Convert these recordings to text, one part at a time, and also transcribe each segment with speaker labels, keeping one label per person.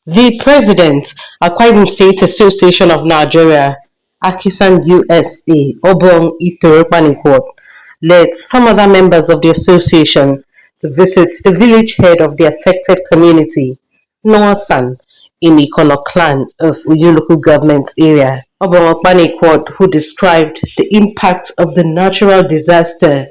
Speaker 1: The president, Akwa Ibom State Association of Nigeria, AKISAN USA, akpan-iquot, led some other members of the association to visit the village head of the affected community, Nung Asang Ikono clan of Uyo local government area. Akpan-iquot, who described the impact of the natural disaster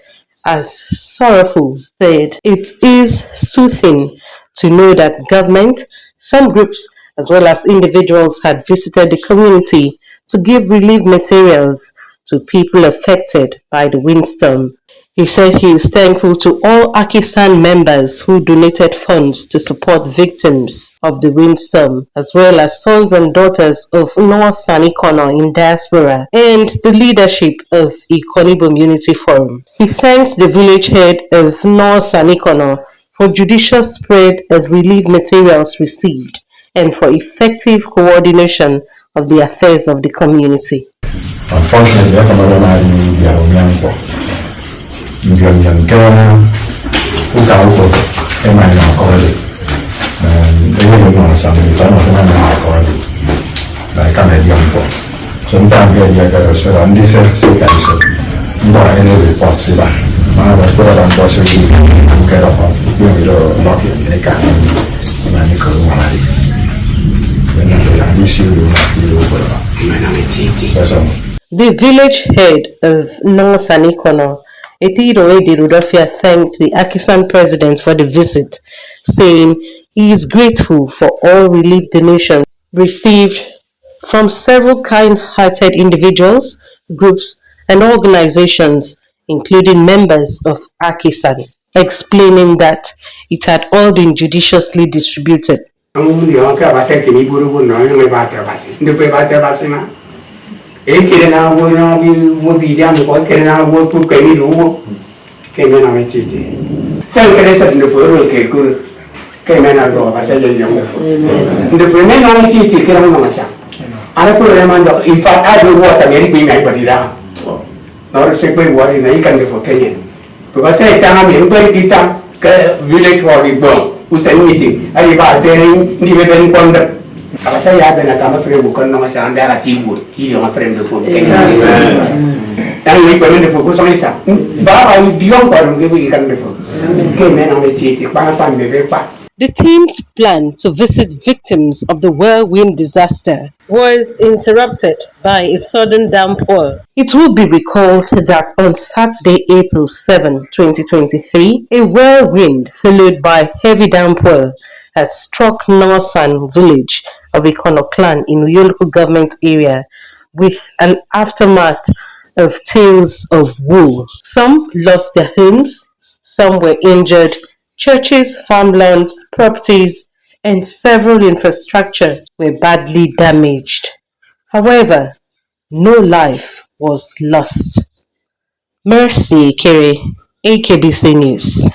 Speaker 1: as sorrowful, said it is soothing to know that government, some groups, as well as individuals had visited the community to give relief materials to people affected by the windstorm. He said he is thankful to all AKISAN members who donated funds to support victims of the windstorm, as well as sons and daughters of Nung Asang Ikono in diaspora and the leadership of Akwa Ibom Unity Forum. He thanked the village head of Nung Asang Ikono for judicious spread of relief materials received and for effective coordination of the affairs of the community.
Speaker 2: Unfortunately,
Speaker 1: the village head of Nung Asang Ikono, Etiroe thanked the AKISAN president for the visit, saying he is grateful for all relief donations received from several kind-hearted individuals, groups, and organizations, including members of AKISAN, explaining that it had all been judiciously distributed. The team's plan to visit victims of the whirlwind disaster was interrupted by a sudden downpour. It will be recalled that on Saturday, April 7, 2023, a whirlwind followed by heavy downpour had struck Nung Asang village of Ikono clan in Uyo local government area, with an aftermath of tales of woe. Some lost their homes, some were injured. Churches, farmlands, properties, and several infrastructure were badly damaged. However, no life was lost. Mercy Kere, AKBC News.